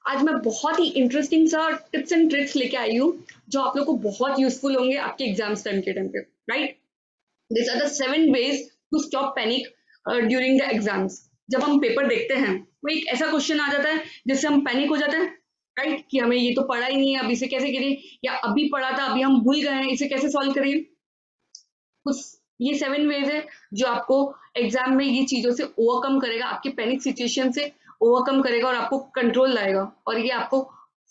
आज मैं बहुत ही इंटरेस्टिंग सा टिप्स एंड ट्रिक्स लेके आई हूँ जो आप लोग को बहुत यूजफुल होंगे आपके एग्जाम्स टाइम के टाइम पे, right? This are the 7 ways to stop panic during the exams. जब हम पेपर देखते हैं वो एक ऐसा क्वेश्चन आ जाता है जिससे हम पैनिक हो जाते हैं, राइट? कि हमें ये तो पढ़ा ही नहीं है, अब इसे कैसे करें, या अभी पढ़ा था अभी हम भूल गए हैं, इसे कैसे सॉल्व करें। कुछ ये 7 वेज है जो आपको एग्जाम में ये चीजों से ओवरकम करेगा, आपके पैनिक सिचुएशन से ओवरकम करेगा और आपको कंट्रोल लाएगा, और ये आपको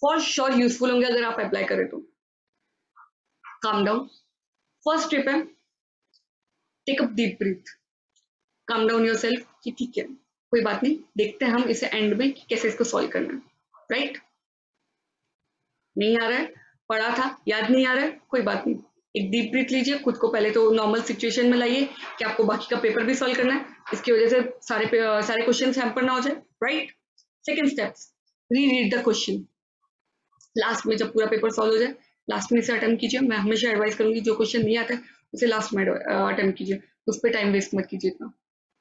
फॉर श्योर यूजफुल होंगे अगर आप अप्लाई करें तो। काम डाउन, फर्स्ट टिप है take up deep breath, calm down yourself कि ठीक है कोई बात नहीं, देखते हैं हम इसे एंड में कि कैसे इसको सॉल्व करना है, राइट? नहीं आ रहा है, पढ़ा था याद नहीं आ रहा है, कोई बात नहीं, एक डीप ब्रीथ लीजिए, खुद को पहले तो नॉर्मल सिचुएशन में लाइए कि आपको बाकी का पेपर भी सॉल्व करना है, इसकी वजह से सारे क्वेश्चन हैम्पर ना हो जाए, राइट? सेकंड स्टेप्स, री रीड द क्वेश्चन। लास्ट में जब पूरा पेपर सॉल्व हो जाए लास्ट में इसे अटेम्प्ट कीजिए। मैं हमेशा एडवाइस करूंगी जो क्वेश्चन नहीं आता है उसे लास्ट में अटेम्प्ट कीजिए, उस पर टाइम वेस्ट मत कीजिए इतना।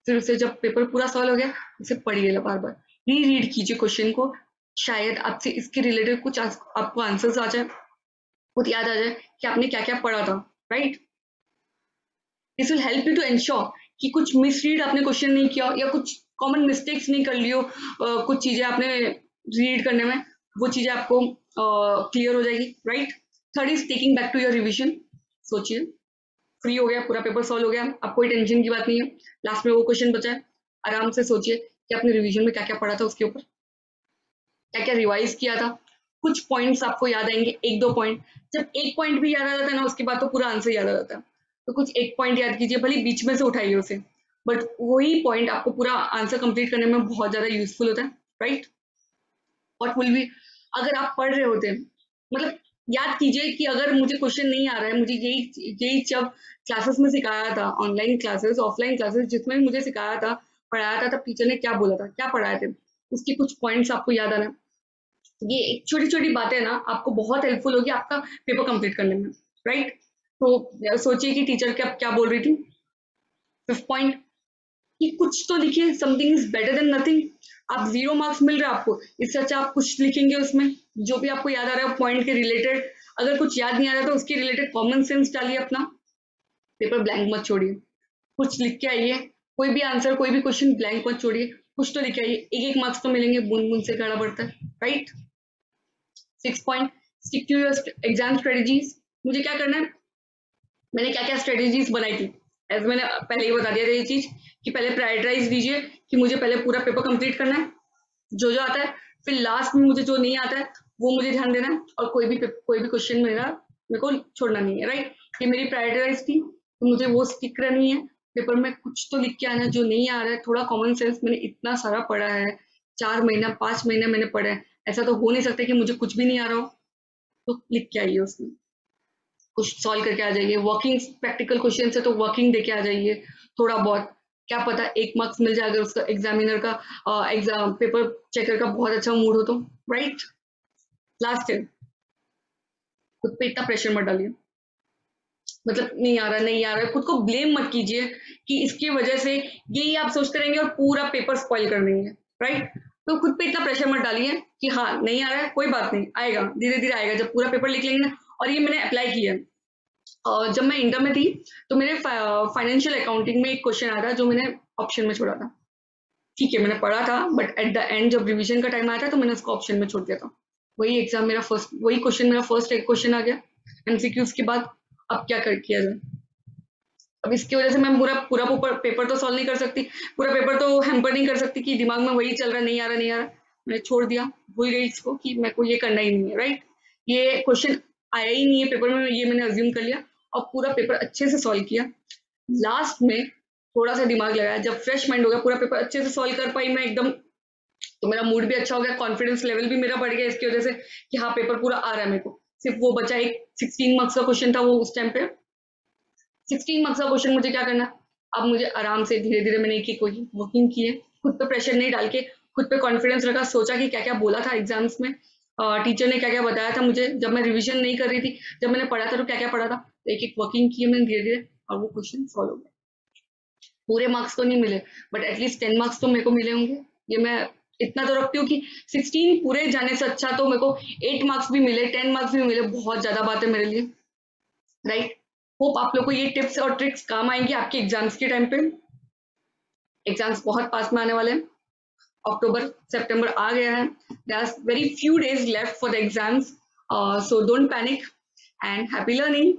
फिर उसे जब पेपर पूरा सॉल्व हो गया उसे पढ़िए बार बार, री रीड कीजिए क्वेश्चन को, शायद आपसे इसके रिलेटेड कुछ आपको आंसर्स आ जाए, खुद याद आ जाए कि आपने क्या क्या पढ़ा था, right? This will help you to ensure कि कुछ मिसरीड आपने क्वेश्चन नहीं किया या कुछ कॉमन मिस्टेक्स नहीं कर लियो, कुछ चीजें आपने रीड करने में वो चीजें आपको क्लियर हो जाएगी, right? Third is taking back to your revision. सोचिए फ्री हो गया, पूरा पेपर सॉल्व हो गया, अब कोई टेंशन की बात नहीं है, लास्ट में वो क्वेश्चन बचा है, आराम से सोचिए कि आपने रिवीजन में क्या क्या पढ़ा था, उसके ऊपर क्या क्या रिवाइज किया था, कुछ पॉइंट्स आपको याद आएंगे, एक दो पॉइंट। जब एक पॉइंट भी याद आ जाता है ना उसके बाद तो पूरा आंसर याद आ जाता है, तो कुछ एक पॉइंट याद कीजिए, भले बीच में से उठाइए उसे, बट वही पॉइंट आपको पूरा आंसर कंप्लीट करने में बहुत ज्यादा यूजफुल होता है, राइट? व्हाट विल बी, अगर आप पढ़ रहे होते हैं, मतलब याद कीजिए कि अगर मुझे क्वेश्चन नहीं आ रहा है, मुझे यही जब क्लासेस में सिखाया था, ऑनलाइन क्लासेस ऑफलाइन क्लासेस जिसमें मुझे सिखाया था पढ़ाया था, तब टीचर ने क्या बोला था, क्या पढ़ाए थे, उसके कुछ पॉइंट्स आपको याद आना। ये एक छोटी छोटी बातें ना आपको बहुत हेल्पफुल होगी आपका पेपर कंप्लीट करने में, राइट? तो सोचिए कि टीचर क्या बोल रही थी। फिफ्थ पॉइंट कि कुछ तो लिखिए, something is better than nothing. आप 0 मार्क्स मिल रहा है आपको, इससे अच्छा आप कुछ लिखेंगे उसमें जो भी आपको याद आ रहा है पॉइंट के रिलेटेड। अगर कुछ याद नहीं आ रहा तो उसके रिलेटेड कॉमन सेंस डालिए अपना, पेपर ब्लैंक मत छोड़िए, कुछ लिख के आइए, कोई भी आंसर कोई भी क्वेश्चन ब्लैंक मत छोड़िए, कुछ तो लिख के आइए, एक एक मार्क्स तो मिलेंगे, बूंद बूंद से घड़ा बढ़ता है, right? 6 point stick to your exam strategies. मुझे क्या करना है, मैंने क्या क्या स्ट्रेटेजीज बनाई थी, एज मैंने पहले ही बता दिया था ये चीज कि पहले प्रायोरिटाइज दीजिए कि मुझे पहले पूरा पेपर कंप्लीट करना है जो जो आता है, फिर लास्ट में मुझे जो नहीं आता है वो मुझे ध्यान देना है, और कोई भी क्वेश्चन मेरे को छोड़ना नहीं है, राइट? ये मेरी प्रायोरिटाइज थी, तो मुझे वो स्टिक करनी है। पेपर में कुछ तो लिख के आना, जो नहीं आ रहा है थोड़ा कॉमन सेंस, मैंने इतना सारा पढ़ा है, 4 महीना 5 महीने मैंने पढ़ा है, ऐसा तो हो नहीं सकता कि मुझे कुछ भी नहीं आ रहा हो, तो लिख के आइए उसमें, कुछ सॉल्व करके आ जाइए, वर्किंग प्रैक्टिकल क्वेश्चन है तो वर्किंग देके आ जाइए थोड़ा बहुत, क्या पता 1 मार्क्स मिल जाए अगर उसका एग्जामिनर का एग्जाम पेपर चेकर का बहुत अच्छा मूड हो तो, राइट? लास्ट है खुद पे इतना प्रेशर मत डालिए, मतलब नहीं आ रहा है, खुद को ब्लेम मत कीजिए कि इसकी वजह से यही आप सोचते रहेंगे और पूरा पेपर स्पॉइल कर देंगे, राइट? तो खुद पे इतना प्रेशर मत डालिए कि हाँ नहीं आ रहा है कोई बात नहीं, आएगा धीरे धीरे आएगा, जब पूरा पेपर लिख लेंगे ना। और ये मैंने अप्लाई किया है, जब मैं इंटर में थी तो मेरे फाइनेंशियल अकाउंटिंग में एक क्वेश्चन आया था जो मैंने ऑप्शन में छोड़ा था, ठीक है मैंने पढ़ा था बट एट द एंड जब रिवीजन का टाइम आया था तो मैंने उसको ऑप्शन में छोड़ दिया था। वही क्वेश्चन मेरा फर्स्ट एक क्वेश्चन आ गया एमसीक्यूज के बाद, अब क्या कर किया जाए। अब इसकी वजह से मैं पूरा पूरा पेपर तो सॉल्व नहीं कर सकती, पूरा पेपर तो हैम्पर नहीं कर सकती कि दिमाग में वही चल रहा नहीं आ रहा नहीं आ रहा, मैंने छोड़ दिया, भूल गई इसको कि मेरे को ये करना ही नहीं है, राइट? ये क्वेश्चन आया ही नहीं है पेपर में, ये मैंने अज्यूम कर लिया और पूरा पेपर अच्छे से सॉल्व किया। लास्ट में थोड़ा सा दिमाग लगाया, जब फ्रेश माइंड हो गया, पूरा पेपर अच्छे से सॉल्व कर पाई मैं एकदम, तो मेरा मूड भी अच्छा हो गया, कॉन्फिडेंस लेवल भी मेरा बढ़ गया इसकी वजह से कि हाँ पेपर पूरा आ रहा है मेरे को। सिर्फ वो बचा एक 16 मार्क्स का क्वेश्चन था वो उस टाइम पे, 16 मार्क्स का क्वेश्चन मुझे क्या करना, अब मुझे आराम से धीरे धीरे मैंने एक कोई वर्किंग की है, खुद पे प्रेशर नहीं डाल के, खुद पे कॉन्फिडेंस रखा, सोचा कि क्या क्या बोला था एग्जाम्स में, टीचर ने क्या क्या बताया था मुझे जब मैं रिवीजन नहीं कर रही थी, जब मैंने पढ़ा था तो क्या क्या पढ़ा था, तो एक एक वर्किंग की है मैंने धीरे धीरे, और वो क्वेश्चन सॉल्व हो गया। पूरे मार्क्स तो नहीं मिले बट एटलीस्ट 10 मार्क्स तो मेरे को मिले होंगे, ये मैं इतना तो रखती हूँ कि 16 पूरे जाने से अच्छा तो मेरे को 8 मार्क्स भी मिले, 10 मार्क्स भी मिले, बहुत ज्यादा बात है मेरे लिए, राइट। होप आप लोग को ये टिप्स और ट्रिक्स काम आएंगी आपके एग्जाम्स के टाइम पे। एग्जाम्स बहुत पास में आने वाले हैं, अक्टूबर सितंबर आ गया है, there are very few days left for the exams, so don't panic and happy learning.